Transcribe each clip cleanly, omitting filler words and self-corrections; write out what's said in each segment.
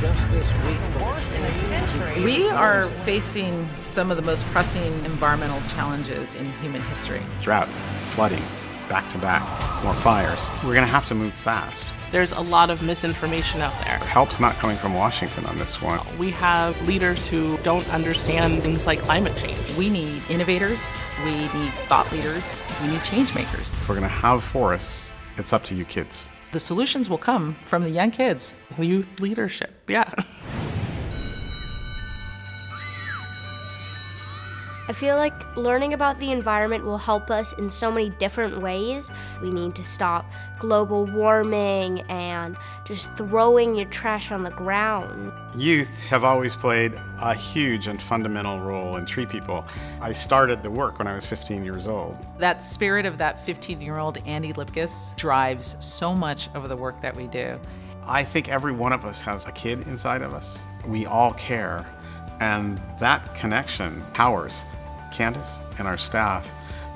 just this week for We are facing some of the most pressing environmental challenges in human history. Drought, flooding, back-to-back, more fires. We're going to have to move fast. There's a lot of misinformation out there. Help's not coming from Washington on this one. We have leaders who don't understand things like climate change. We need innovators, we need thought leaders, we need change makers. If we're going to have forests, it's up to you kids. The solutions will come from the young kids. Youth leadership, yeah. I feel like learning about the environment will help us in so many different ways. We need to stop global warming and just throwing your trash on the ground. Youth have always played a huge and fundamental role in TreePeople. I started the work when I was 15 years old. That spirit of that 15-year-old Andy Lipkiss drives so much of the work that we do. I think every one of us has a kid inside of us. We all care, and that connection powers Candace and our staff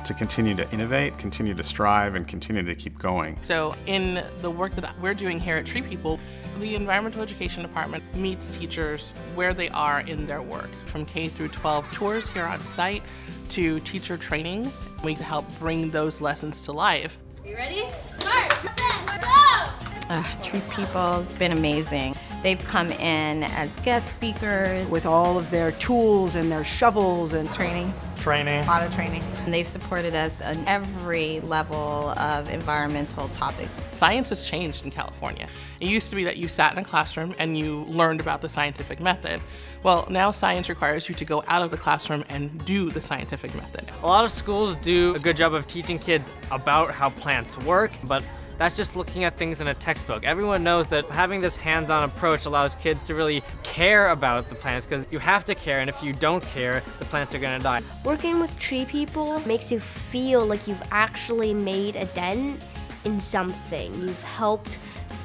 to continue to innovate, continue to strive, and continue to keep going. So in the work that we're doing here at TreePeople, the Environmental Education Department meets teachers where they are in their work, from K through 12 tours here on site to teacher trainings. We help bring those lessons to life. You ready? Mark, set, go! TreePeople's been amazing. They've come in as guest speakers with all of their tools and their shovels and Training, training. a lot of training. and they've supported us on every level of environmental topics. Science has changed in California. It used to be that you sat in a classroom and you learned about the scientific method. Well, now science requires you to go out of the classroom and do the scientific method. A lot of schools do a good job of teaching kids about how plants work, but that's just looking at things in a textbook. Everyone knows that having this hands-on approach allows kids to really care about the plants, because you have to care, and if you don't care, the plants are gonna die. Working with TreePeople makes you feel like you've actually made a dent in something. You've helped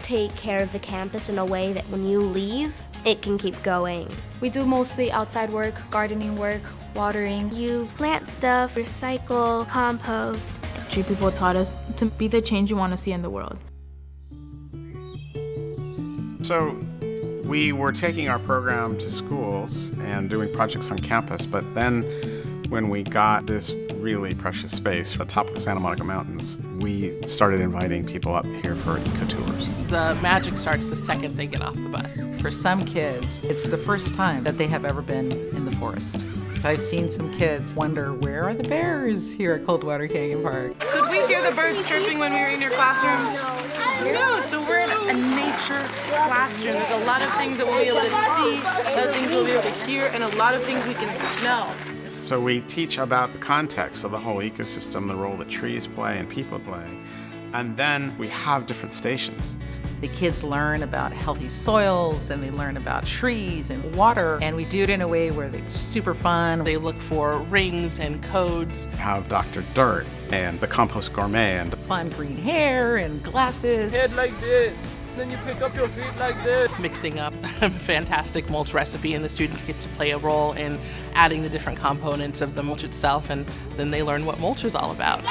take care of the campus in a way that when you leave, it can keep going. We do mostly outside work, gardening work, watering. You plant stuff, recycle, compost. TreePeople taught us to be the change you want to see in the world. So we were taking our program to schools and doing projects on campus, but then when we got this really precious space at the top of the Santa Monica Mountains, we started inviting people up here for eco-tours. The magic starts the second they get off the bus. For some kids, it's the first time that they have ever been in the forest. I've seen some kids wonder, where are the bears here at Coldwater Canyon Park? Could we hear the birds chirping when we were in your classrooms? No, so we're in a nature classroom. There's a lot of things that we'll be able to see, a lot of things we'll be able to hear, and a lot of things we can smell. So we teach about the context of the whole ecosystem, the role that trees play and people play. And then we have different stations. The kids learn about healthy soils, and they learn about trees and water, and we do it in a way where it's super fun. They look for rings and codes. We have Dr. Dirt and the Compost Gourmet and Fun green hair and glasses. Head like this, then you pick up your feet like this. Mixing up a fantastic mulch recipe, and the students get to play a role in adding the different components of the mulch itself, and then they learn what mulch is all about.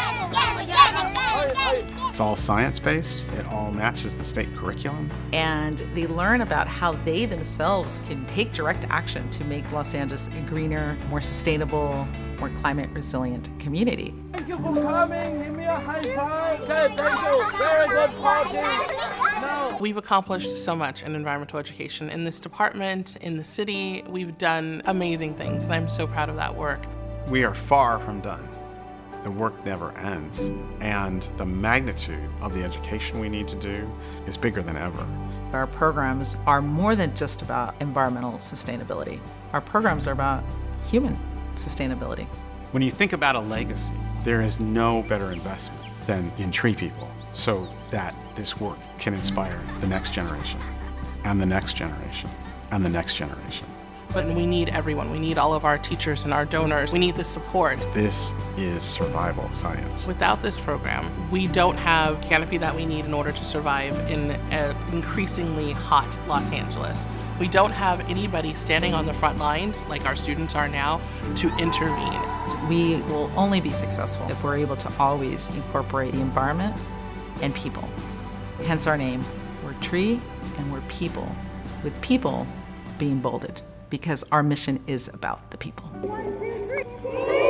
it's all science-based. It all matches the state curriculum. And they learn about how they themselves can take direct action to make Los Angeles a greener, more sustainable, more climate resilient community. Thank you for coming. Give me a high five. Okay, thank you. Very good party. Now. We've accomplished so much in environmental education in this department, in the city. We've done amazing things, and I'm so proud of that work. We are far from done. The work never ends, and the magnitude of the education we need to do is bigger than ever. Our programs are more than just about environmental sustainability. Our programs are about human sustainability. When you think about a legacy, there is no better investment than in TreePeople, so that this work can inspire the next generation, and the next generation, and the next generation. But we need everyone. We need all of our teachers and our donors. We need the support. This is survival science. Without this program, we don't have the canopy that we need in order to survive in an increasingly hot Los Angeles. We don't have anybody standing on the front lines like our students are now to intervene. We will only be successful if we're able to always incorporate the environment and people. Hence our name. We're tree and we're people. with people being bolded, because our mission is about the people. 1, 2, 3.